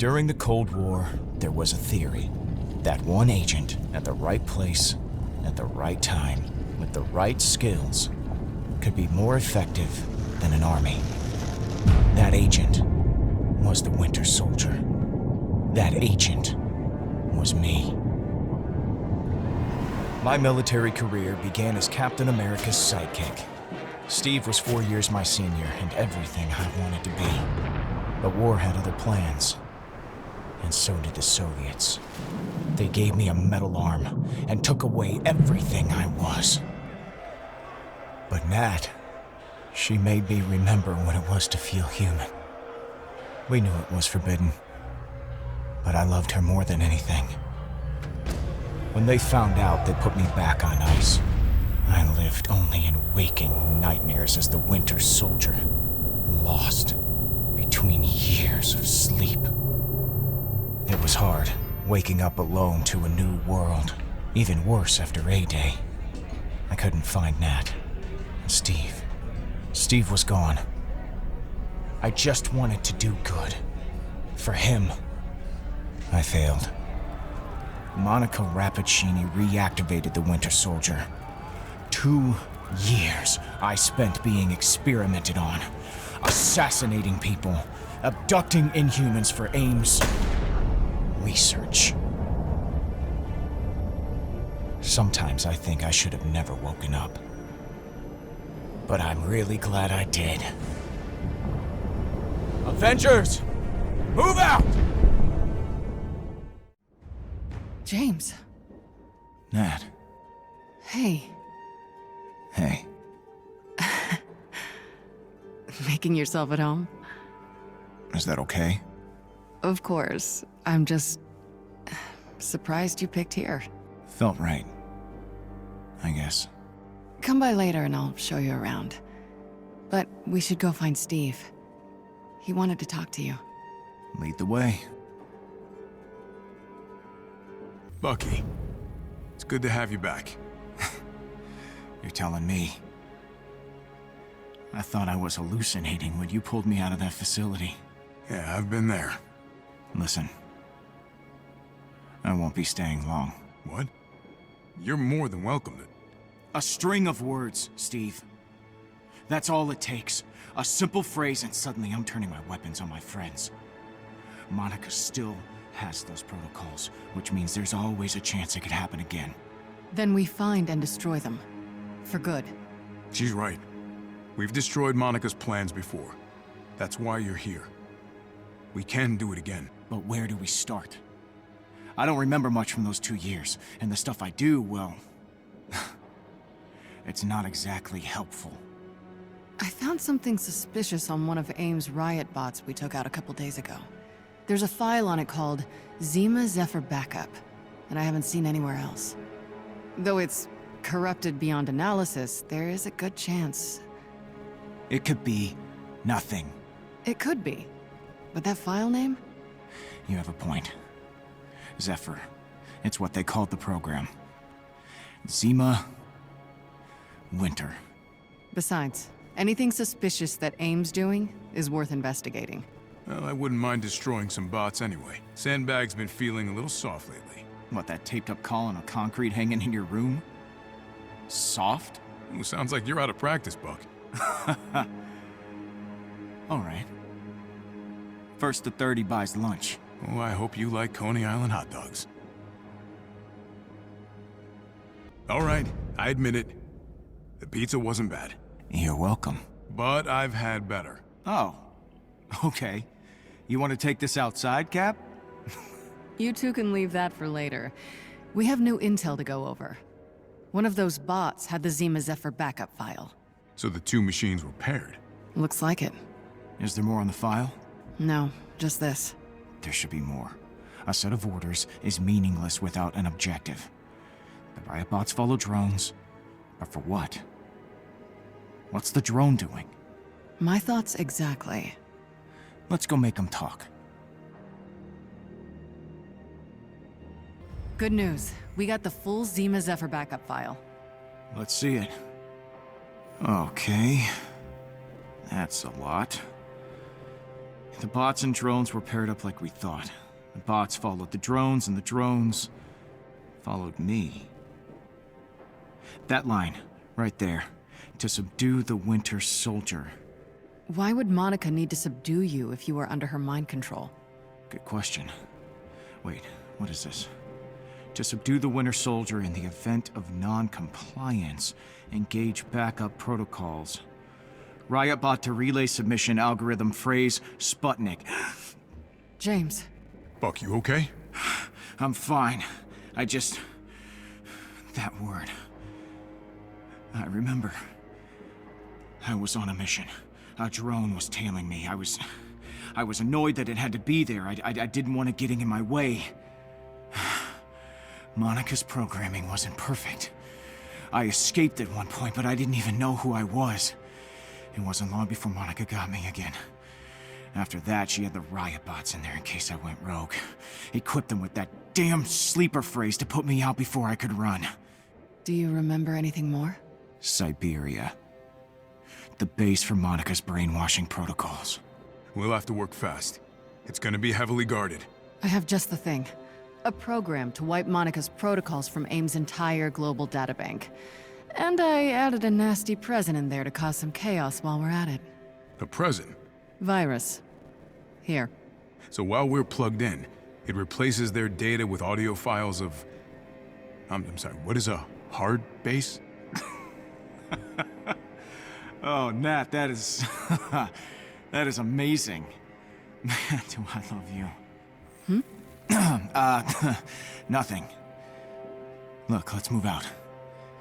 During the Cold War, there was a theory that one agent at the right place, at the right time, with the right skills, could be more effective than an army. That agent was the Winter Soldier. That agent was me. My military career began as Captain America's sidekick. Steve was 4 years my senior and everything I wanted to be. But war had other plans. And so did the Soviets. They gave me a metal arm and took away everything I was. But Nat, she made me remember what it was to feel human. We knew it was forbidden, but I loved her more than anything. When they found out, they put me back on ice. I lived only in waking nightmares as the Winter Soldier, lost between years of sleep. It was hard, waking up alone to a new world. Even worse after A-Day. I couldn't find Nat. And Steve. Steve was gone. I just wanted to do good. For him. I failed. Monica Rappaccini reactivated the Winter Soldier. 2 years I spent being experimented on. Assassinating people. Abducting Inhumans for AIM's research. Sometimes I think I should have never woken up. But I'm really glad I did. Avengers! Move out! James. Nat. Hey. Hey. Making yourself at home? Is that okay? Of course. I'm just surprised you picked here. Felt right. I guess. Come by later and I'll show you around. But we should go find Steve. He wanted to talk to you. Lead the way. Bucky, it's good to have you back. You're telling me. I thought I was hallucinating when you pulled me out of that facility. Yeah, I've been there. Listen. I won't be staying long. What? You're more than welcome to... A string of words, Steve. That's all it takes. A simple phrase and suddenly I'm turning my weapons on my friends. Monica still has those protocols, which means there's always a chance it could happen again. Then we find and destroy them. For good. She's right. We've destroyed Monica's plans before. That's why you're here. We can do it again. But where do we start? I don't remember much from those 2 years, and the stuff I do, well... it's not exactly helpful. I found something suspicious on one of AIM's riot bots we took out a couple days ago. There's a file on it called Zima Zephyr Backup, and I haven't seen anywhere else. Though it's corrupted beyond analysis, there is a good chance. It could be nothing. It could be. But that file name? You have a point. Zephyr. It's what they called the program. Zima... Winter. Besides, anything suspicious that AIM's doing is worth investigating. Well, I wouldn't mind destroying some bots anyway. Sandbag's been feeling a little soft lately. What, that taped-up column of concrete hanging in your room? Soft? Ooh, sounds like you're out of practice, Buck. All right. First to 30 buys lunch. Oh, I hope you like Coney Island hot dogs. All right, I admit it. The pizza wasn't bad. You're welcome. But I've had better. Oh, okay. You want to take this outside, Cap? You two can leave that for later. We have new intel to go over. One of those bots had the Zima Zephyr backup file. So the two machines were paired. Looks like it. Is there more on the file? No, just this. There should be more. A set of orders is meaningless without an objective. The riot bots follow drones, but for what? What's the drone doing? My thoughts exactly. Let's go make them talk. Good news. We got the full Zima Zephyr backup file. Let's see it. Okay. That's a lot. The bots and drones were paired up like we thought. The bots followed the drones, and the drones followed me. That line, right there. To subdue the Winter Soldier. Why would Monica need to subdue you if you were under her mind control? Good question. Wait, what is this? To subdue the Winter Soldier in the event of non-compliance, engage backup protocols. Riotbot to relay submission algorithm phrase Sputnik. James. Buck, you okay? I'm fine. That word. I remember. I was on a mission. A drone was tailing me. I was annoyed that it had to be there. I didn't want it getting in my way. Monica's programming wasn't perfect. I escaped at one point, but I didn't even know who I was. It wasn't long before Monica got me again. After that, she had the riot bots in there in case I went rogue. Equipped them with that damn sleeper phrase to put me out before I could run. Do you remember anything more? Siberia. The base for Monica's brainwashing protocols. We'll have to work fast. It's gonna be heavily guarded. I have just the thing. A program to wipe Monica's protocols from AIM's entire global databank. And I added a nasty present in there to cause some chaos while we're at it. A present? Virus. Here. So while we're plugged in, it replaces their data with audio files of... I'm sorry, what is a hard base? Oh, Nat, that is... that is amazing. Man, do I love you. Nothing. Look, let's move out.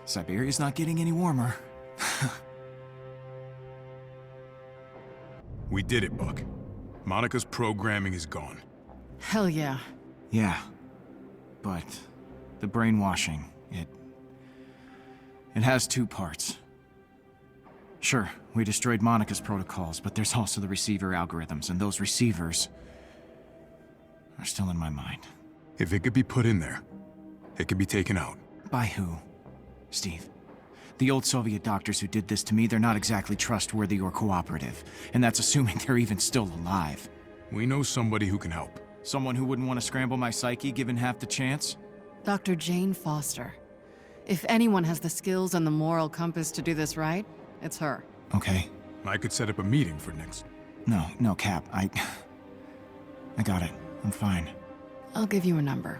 Siberia's not getting any warmer. We did it, Buck. Monica's programming is gone. Hell yeah. Yeah. But the brainwashing, it has two parts. Sure, we destroyed Monica's protocols, but there's also the receiver algorithms, and those receivers are still in my mind. If it could be put in there, it could be taken out. By who? Steve. The old Soviet doctors who did this to me, they're not exactly trustworthy or cooperative. And that's assuming they're even still alive. We know somebody who can help. Someone who wouldn't want to scramble my psyche given half the chance? Dr. Jane Foster. If anyone has the skills and the moral compass to do this right, it's her. Okay. I could set up a meeting for next... No, Cap. I got it. I'm fine. I'll give you a number.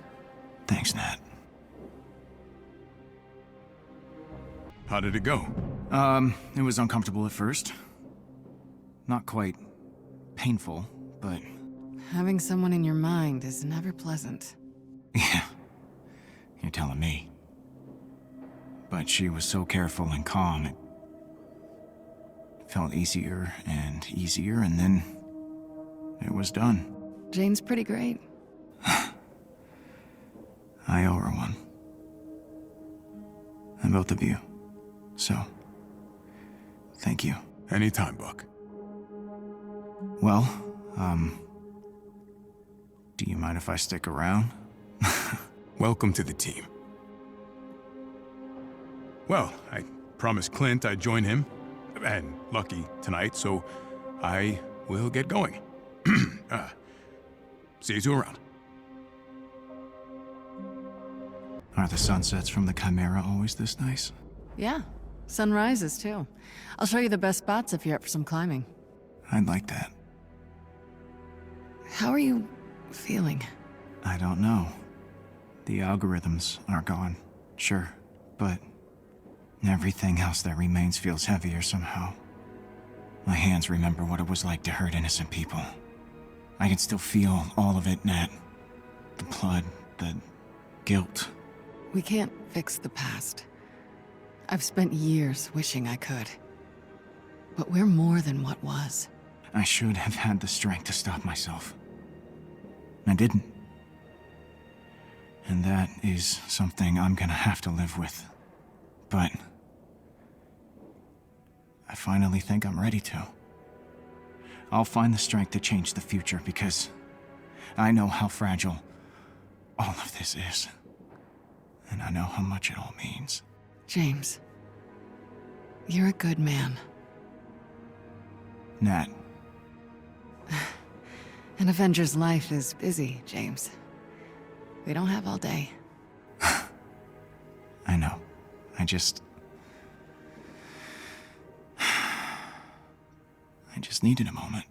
Thanks, Nat. How did it go? It was uncomfortable at first. Not quite painful, but... Having someone in your mind is never pleasant. Yeah. You're telling me. But she was so careful and calm, it felt easier, and then it was done. Jane's pretty great. I owe her one. And both of you. So, thank you. Anytime, Buck. Well, do you mind if I stick around? Welcome to the team. Well, I promised Clint I'd join him, and Lucky tonight, so I will get going. See you two around. Are the sunsets from the Chimera always this nice? Yeah. Sunrises, too. I'll show you the best spots if you're up for some climbing. I'd like that. How are you feeling? I don't know. The algorithms are gone, sure, but everything else that remains feels heavier somehow. My hands remember what it was like to hurt innocent people. I can still feel all of it, Nat. The blood, the guilt. We can't fix the past. I've spent years wishing I could. But we're more than what was. I should have had the strength to stop myself. I didn't. And that is something I'm gonna have to live with. But I finally think I'm ready to. I'll find the strength to change the future because I know how fragile all of this is. And I know how much it all means. James, you're a good man. Nat. An Avenger's life is busy, James. We don't have all day. I know. I just needed a moment.